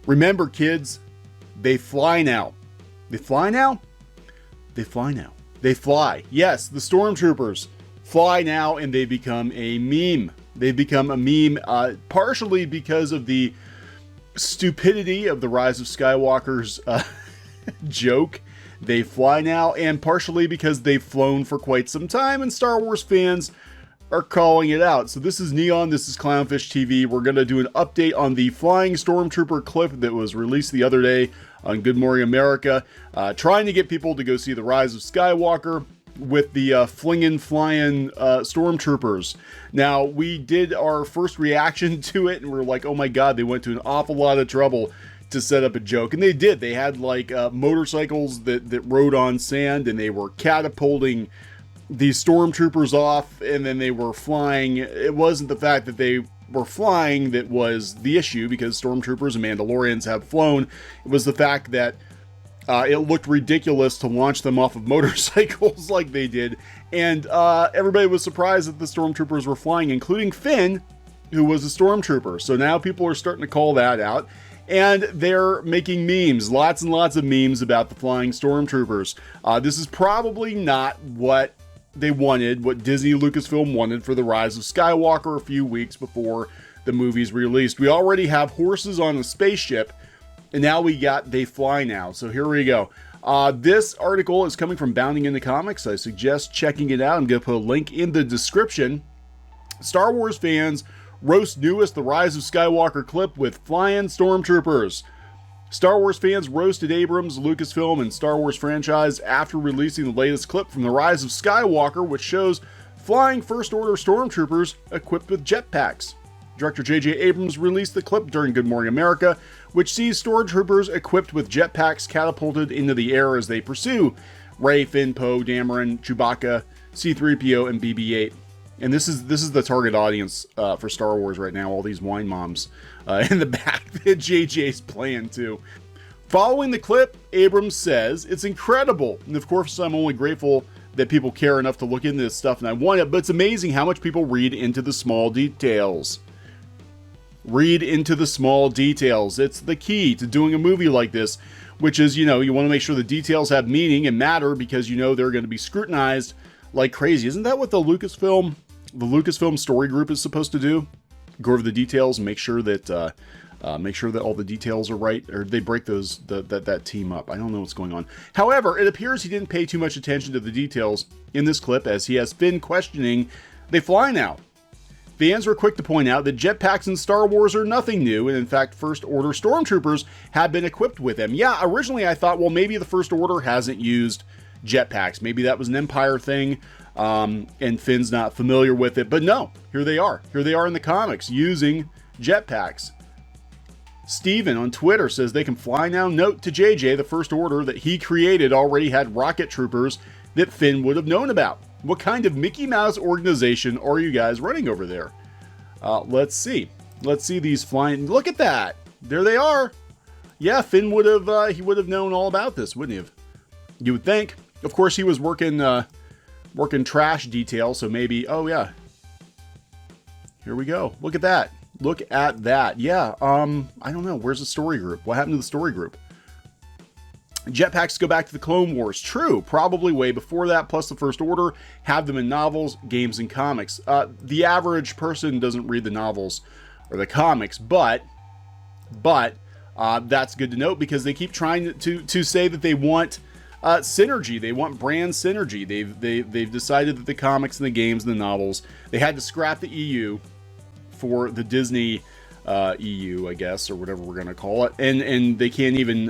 Remember, kids, they fly now. They fly now? They fly now. They fly. Yes, the stormtroopers fly now, and they become a meme. They've become a meme partially because of the stupidity of the Rise of Skywalker's joke. They fly now, and partially because they've flown for quite some time, and Star Wars fans are calling it out. So this is Kneon, this is CLOWNFISH TV. We're going to do an update on the flying stormtrooper clip that was released the other day on Good Morning America, trying to get people to go see the Rise of Skywalker with the flingin' flying stormtroopers. Now, we did our first reaction to it, and we're like, oh my god, they went to an awful lot of trouble to set up a joke. And they did. They had like motorcycles that rode on sand, and they were catapulting these stormtroopers off, and then they were flying. It wasn't the fact that they were flying that was the issue, because stormtroopers and Mandalorians have flown. It was the fact that it looked ridiculous to launch them off of motorcycles like they did. And everybody was surprised that the stormtroopers were flying, including Finn, who was a stormtrooper. So now people are starting to call that out. And they're making memes, lots and lots of memes about the flying stormtroopers. This is probably not what they wanted, what Disney Lucasfilm wanted for the Rise of Skywalker a few weeks before the movie's released. We already have horses on a spaceship, and now we got they fly now. So here we go. This article is coming from Bounding into Comics. I suggest checking it out. I'm going to put a link in the description. Star Wars fans roast newest The Rise of Skywalker clip with flying stormtroopers. Star Wars fans roasted Abrams, Lucasfilm, and Star Wars franchise after releasing the latest clip from The Rise of Skywalker, which shows flying First Order stormtroopers equipped with jetpacks. Director J.J. Abrams released the clip during Good Morning America, which sees stormtroopers equipped with jetpacks catapulted into the air as they pursue Rey, Finn, Poe, Dameron, Chewbacca, C-3PO, and BB-8. And this is the target audience for Star Wars right now, all these wine moms in the back that JJ's playing too. Following the clip, Abrams says, "It's incredible. And of course, I'm only grateful that people care enough to look into this stuff, and I want it, but it's amazing how much people read into the small details." Read into the small details. It's the key to doing a movie like this, which is, you want to make sure the details have meaning and matter, because they're going to be scrutinized like crazy. Isn't that what the Lucasfilm story group is supposed to do? Go over the details and make sure that all the details are right, or they break that team up. I don't know what's going on. However, it appears he didn't pay too much attention to the details in this clip, as he has been questioning they fly now. Fans were quick to point out that jetpacks in Star Wars are nothing new, and in fact, First Order stormtroopers have been equipped with them. Yeah, originally I thought, well, maybe the First Order hasn't used jetpacks. Maybe that was an Empire thing, and Finn's not familiar with it. But no, here they are. Here they are in the comics using jetpacks. Steven on Twitter says they can fly now. Note to JJ, the First Order that he created already had rocket troopers that Finn would have known about. What kind of Mickey Mouse organization are you guys running over there? Let's see. Let's see these flying. Look at that. There they are. Yeah, Finn would have he would have known all about this, wouldn't he have? You would think. Of course, he was working trash detail, so maybe. Oh yeah. Here we go. Look at that. Look at that. Yeah. I don't know. Where's the story group? What happened to the story group? Jetpacks go back to the Clone Wars. True, probably way before that, plus the First Order have them in novels, games, and comics. The average person doesn't read the novels or the comics, but that's good to note, because they keep trying to say that they want synergy. They want brand synergy. They've decided that the comics and the games and the novels, they had to scrap the EU for the Disney EU, I guess, or whatever we're gonna call it, and they can't even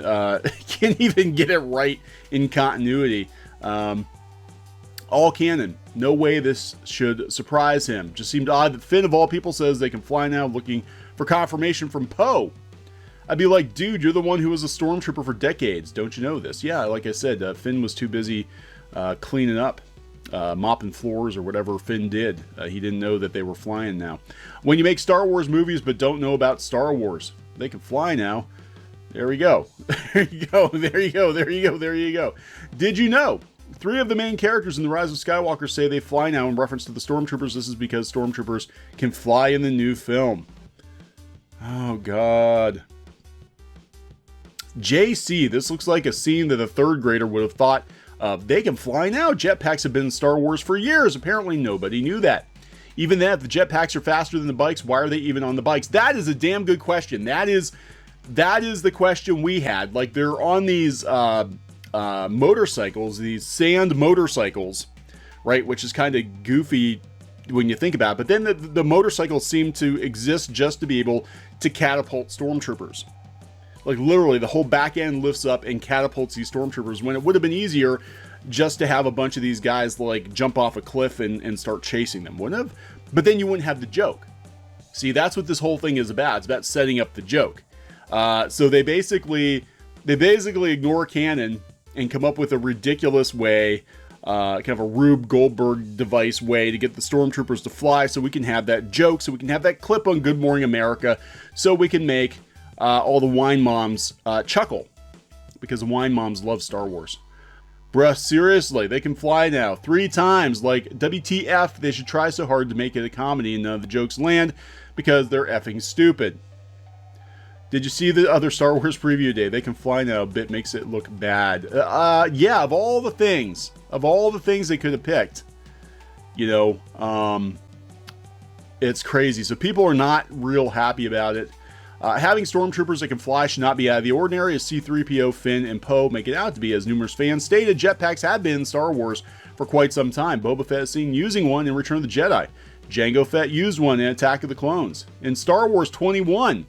get it right in continuity. All canon. No way this should surprise him. Just seemed odd that Finn, of all people, says they can fly now, looking for confirmation from Poe. I'd be like, dude, you're the one who was a stormtrooper for decades. Don't you know this? Yeah, like I said, Finn was too busy cleaning up. Mopping floors or whatever Finn did. He didn't know that they were flying now. When you make Star Wars movies but don't know about Star Wars, they can fly now. There we go. There you go. There you go. There you go. There you go. Did you know 3 of the main characters in The Rise of Skywalker say they fly now in reference to the stormtroopers? This is because stormtroopers can fly in the new film. Oh, God. JC, this looks like a scene that a third grader would have thought they can fly now. Jetpacks have been in Star Wars for years. Apparently nobody knew that. Even then, if the jetpacks are faster than the bikes, why are they even on the bikes? That is a damn good question. That is the question we had. Like, they're on these motorcycles, these sand motorcycles, right? Which is kind of goofy when you think about it. But then the motorcycles seem to exist just to be able to catapult stormtroopers. Like, literally, the whole back end lifts up and catapults these stormtroopers, when it would have been easier just to have a bunch of these guys, like, jump off a cliff and start chasing them, wouldn't have? But then you wouldn't have the joke. See, that's what this whole thing is about. It's about setting up the joke. So they basically ignore canon and come up with a ridiculous way, kind of a Rube Goldberg device way to get the stormtroopers to fly, so we can have that joke, so we can have that clip on Good Morning America, so we can make all the wine moms chuckle, because the wine moms love Star Wars. Bruh, seriously, they can fly now 3 times. Like, WTF, they should try so hard to make it a comedy and none of the jokes land because they're effing stupid. Did you see the other Star Wars preview day? They can fly now a bit, makes it look bad. Yeah, of all the things they could have picked, you know, it's crazy. So people are not real happy about it. Having stormtroopers that can fly should not be out of the ordinary, as C-3PO, Finn, and Poe make it out to be. As numerous fans stated, jetpacks have been in Star Wars for quite some time. Boba Fett is seen using one in Return of the Jedi. Jango Fett used one in Attack of the Clones. In Star Wars 21,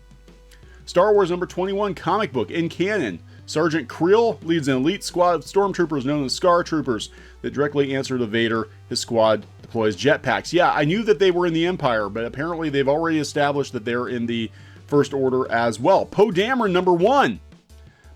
Star Wars number 21 comic book in canon, Sergeant Creel leads an elite squad of stormtroopers known as Scar Troopers that directly answer to Vader. His squad deploys jetpacks. Yeah, I knew that they were in the Empire, but apparently they've already established that they're in the First Order as well. Poe Dameron, number 1.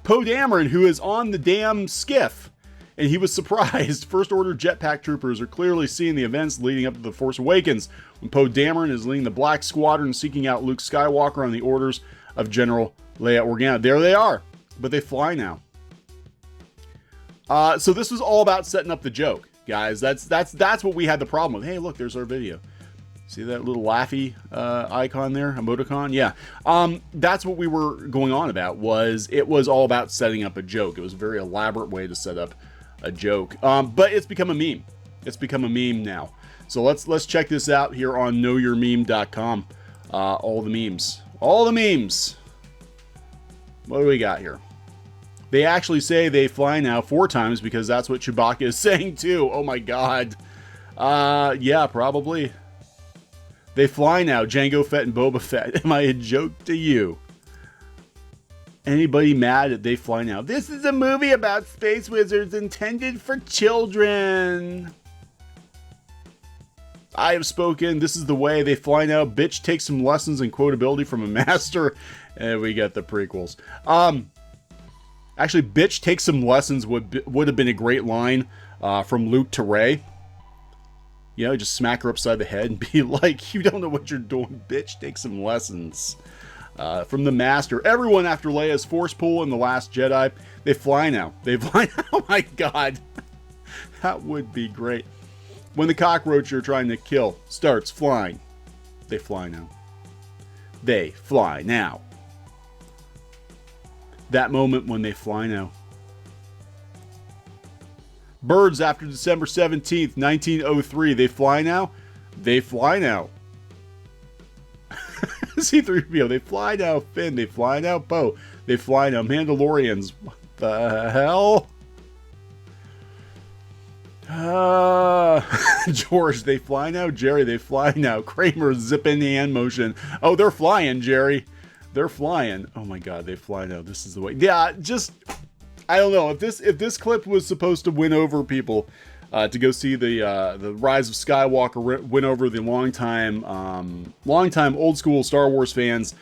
Poe Dameron, who is on the damn skiff, and he was surprised. First Order jetpack troopers are clearly seeing the events leading up to The Force Awakens, when Poe Dameron is leading the Black Squadron seeking out Luke Skywalker on the orders of General Leia Organa. There they are, but they fly now. So this was all about setting up the joke, guys. That's what we had the problem with. Hey, look, there's our video. See that little laughy icon there, emoticon? Yeah. That's what we were going on about. It was all about setting up a joke. It was a very elaborate way to set up a joke. But it's become a meme. It's become a meme now. So let's check this out here on knowyourmeme.com. All the memes. All the memes. What do we got here? They actually say they fly now 4 times because that's what Chewbacca is saying too. Oh my god. Yeah, probably. They fly now, Jango Fett and Boba Fett. Am I a joke to you? Anybody mad at They Fly Now? This is a movie about space wizards intended for children. I have spoken. This is the way. They fly now. Bitch, take some lessons in quotability from a master. And we got the prequels. Actually, bitch, take some lessons would have been a great line from Luke to Rey. You know, just smack her upside the head and be like, you don't know what you're doing, bitch. Take some lessons. From the master. Everyone after Leia's force pull in The Last Jedi. They fly now. They fly now. Oh my god. That would be great. When the cockroach you're trying to kill starts flying. They fly now. They fly now. That moment when they fly now. Birds after December 17th, 1903. They fly now? They fly now. C-3PO. They fly now. Finn. They fly now. Poe. They fly now. Mandalorians. What the hell? George. They fly now. Jerry. They fly now. Kramer. Zip in the hand motion. Oh, they're flying, Jerry. They're flying. Oh my god. They fly now. This is the way. Yeah, just... I don't know if this clip was supposed to win over people to go see the Rise of Skywalker, win over the longtime old school Star Wars fans.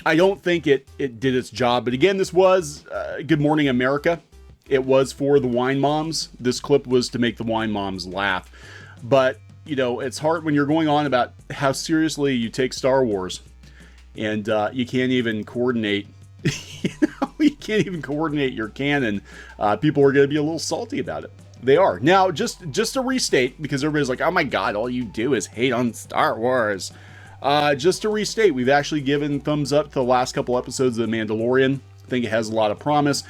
I don't think it did its job. But again, this was Good Morning America. It was for the wine moms. This clip was to make the wine moms laugh. But you know, it's hard when you're going on about how seriously you take Star Wars, and you can't even coordinate. You can't even coordinate your canon. People are going to be a little salty about it. They are. Now, just to restate, because everybody's like, oh my god, all you do is hate on Star Wars. Just to restate, we've actually given thumbs up to the last couple episodes of The Mandalorian. think it has a lot of promise.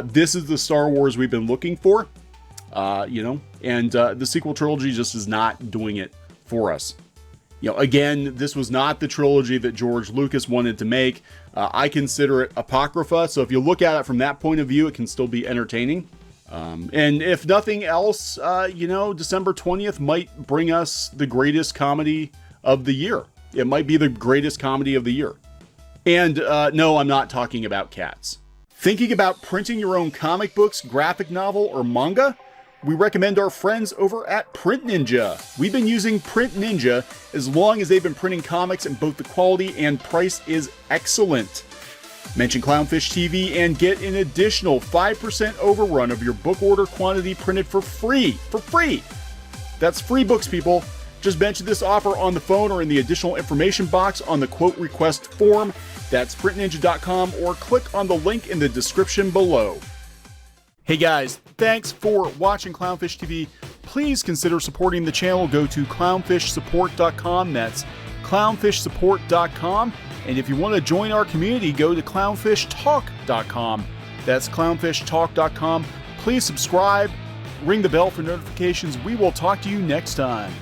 This is the Star Wars we've been looking for, you know, and the sequel trilogy just is not doing it for us. You know, again, this was not the trilogy that George Lucas wanted to make. I consider it apocrypha, so if you look at it from that point of view, it can still be entertaining. And if nothing else, you know, December 20th might bring us the greatest comedy of the year. It might be the greatest comedy of the year. And no, I'm not talking about Cats. Thinking about printing your own comic books, graphic novel, or manga? We recommend our friends over at PrintNinja. We've been using PrintNinja as long as they've been printing comics, and both the quality and price is excellent. Mention CLOWNFISH TV and get an additional 5% overrun of your book order quantity printed for free. For free! That's free books, people. Just mention this offer on the phone or in the additional information box on the quote request form. That's printninja.com, or click on the link in the description below. Hey guys, thanks for watching CLOWNFISH TV. Please consider supporting the channel. Go to clownfishsupport.com. That's clownfishsupport.com. And if you want to join our community, go to clownfishtalk.com. That's clownfishtalk.com. Please subscribe, ring the bell for notifications. We will talk to you next time.